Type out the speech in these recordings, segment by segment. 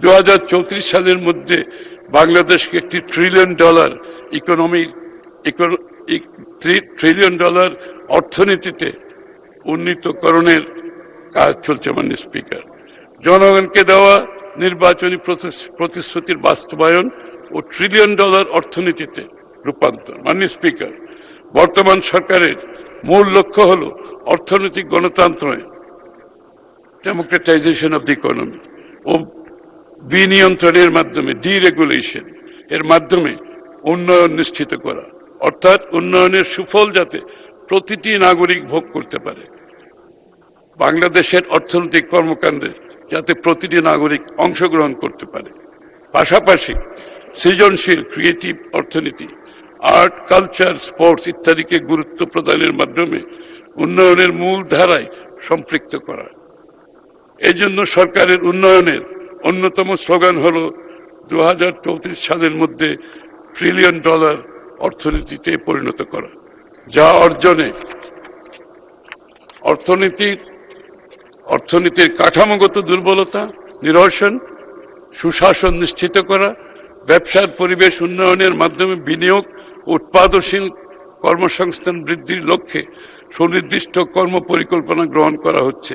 2034 সালের মধ্যে বাংলাদেশকে একটি $1 ট্রিলিয়ন ইকোনমিক $1 ট্রিলিয়ন অর্থনীতিতে উন্নীতকরণের কাজ চলছে। মাননীয় স্পিকার, জনগণকে দেওয়া নির্বাচনী প্রতিশ্রুতির বাস্তবায়ন ও $1 ট্রিলিয়ন অর্থনীতিতে রূপান্তর। মাননীয় স্পিকার, বর্তমান সরকারের মূল লক্ষ্য হল অর্থনৈতিক গণতন্ত্রে ডেমোক্রেটাইজেশন অব দ্য ইকোনমি ও বিনিয়ন্ত্রণের মাধ্যমে ডিরেগুলেশন এর মাধ্যমে উন্নয়ন নিশ্চিত করা, অর্থাৎ উন্নয়নের সুফল যাতে প্রতিটি নাগরিক ভোগ করতে পারে। বাংলাদেশের অর্থনৈতিক কর্মকাণ্ডে যাতে প্রতিটি নাগরিক অংশগ্রহণ করতে পারে। পাশাপাশি সৃজনশীল ক্রিয়েটিভ অর্থনীতি, আর্ট, কালচার, স্পোর্টস ইত্যাদিকে গুরুত্ব প্রদানের মাধ্যমে উন্নয়নের মূল ধারায় সম্পৃক্ত করা। এই জন্য সরকারের উন্নয়নের অন্যতম স্লোগান হল 2034 সালের মধ্যে $1 ট্রিলিয়ন অর্থনীতিতে পরিণত করা, যা অর্জনে অর্থনীতির কাঠামোগত দুর্বলতা নিরসন, সুশাসন নিশ্চিত করা, ব্যবসার পরিবেশ উন্নয়নের মাধ্যমে বিনিয়োগ, উৎপাদনশীল কর্মসংস্থান বৃদ্ধির লক্ষ্যে সুনির্দিষ্ট কর্ম পরিকল্পনা গ্রহণ করা হচ্ছে।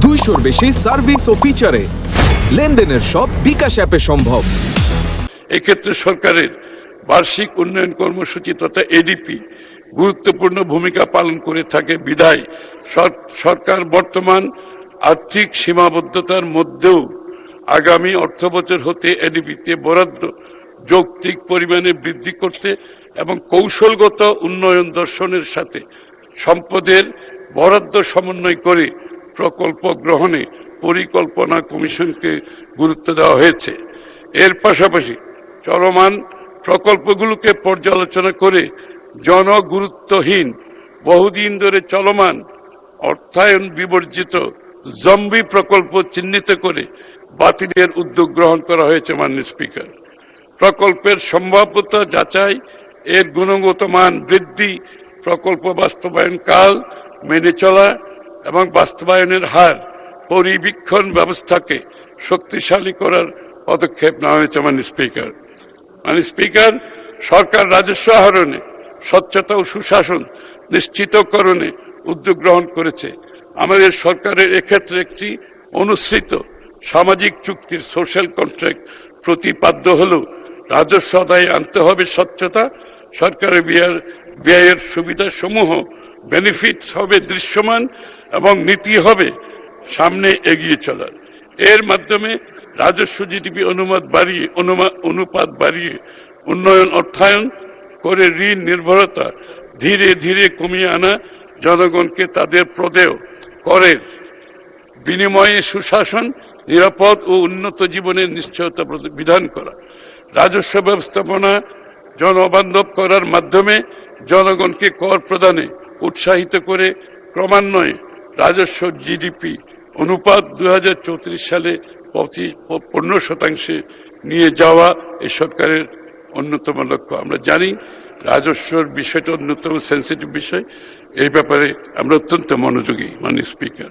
200-র বেশি সার্ভিস ও ফিচারে লেনদেনের সব বিকাশ অ্যাপে সম্ভব। এক্ষেত্রে সরকারের বার্ষিক উন্নয়ন কর্মসূচি তথা এডিপি গুরুত্বপূর্ণ ভূমিকা পালন করে থাকে বিধায় সরকার বর্তমান আর্থিক সীমাবদ্ধতার মধ্যেও আগামী অর্থবছর হতে এডিপিতে বরাদ্দ যৌক্তিক পরিমাণে বৃদ্ধি করতে এবং কৌশলগত উন্নয়ন দর্শনের সাথে সম্পদের বরাদ্দ সমন্বয় করে প্রকল্প গ্রহণে পরিকল্পনা কমিশনকে গুরুত্ব দেওয়া হয়েছে। এর পাশাপাশি চলমান প্রকল্পগুলোকে পর্যালোচনা করে জনগুরুত্বহীন বহুদিন ধরে চলমান অর্থায়ন বিবর্জিত জম্বি প্রকল্প চিহ্নিত করে বাতিলের উদ্যোগ গ্রহণ করা হয়েছে। মাননীয় স্পিকার, প্রকল্পের সম্ভাব্যতা যাচাই, এর গুণগত মান বৃদ্ধি, প্রকল্প বাস্তবায়ন কাল মেনে চলা এবং বাস্তবায়নের হার পরিবীক্ষণ ব্যবস্থাকে শক্তিশালী করার পদক্ষেপ নেওয়া হয়েছে। মাননীয় স্পিকার, সরকার রাজস্ব আহরণে স্বচ্ছতা ও সুশাসন নিশ্চিতকরণে উদ্যোগ গ্রহণ করেছে। আমাদের সরকারের এক্ষেত্রে একটি অনুসৃত সামাজিক চুক্তির সোশ্যাল কন্ট্রাক্ট প্রতিপাদ্য হল রাজস্ব আদায়ে আনতে হবে স্বচ্ছতা, সরকারের ব্যয়ের সুবিধা সমূহ বেনিফিটস হবে দৃশ্যমান এবং নীতি হবে সামনে এগিয়ে চলার। এর মাধ্যমে রাজস্ব জিডিপি অনুপাত বাড়িয়ে উন্নয়ন অর্থায়ন করে ঋণ নির্ভরতা ধীরে ধীরে কমিয়ে আনা, জনগণকে তাদের প্রদেয় করের বিনিময়ে সুশাসন, নিরাপদ ও উন্নত জীবনের নিশ্চয়তা বিধান করা, রাজস্ব ব্যবস্থাপনা জনবান্ধব করার মাধ্যমে জনগণকে কর প্রদানে উৎসাহিত করে ক্রমান্বয়ে রাজস্ব জিডিপি অনুপাত 2034 সালে 15% নিয়ে যাওয়া এই সরকারের অন্যতম লক্ষ্য। আমরা জানি রাজস্বর বিষয়টা অন্যতম সেন্সিটিভ বিষয়, এই ব্যাপারে আমরা অত্যন্ত মনোযোগী। মাননীয় স্পিকার।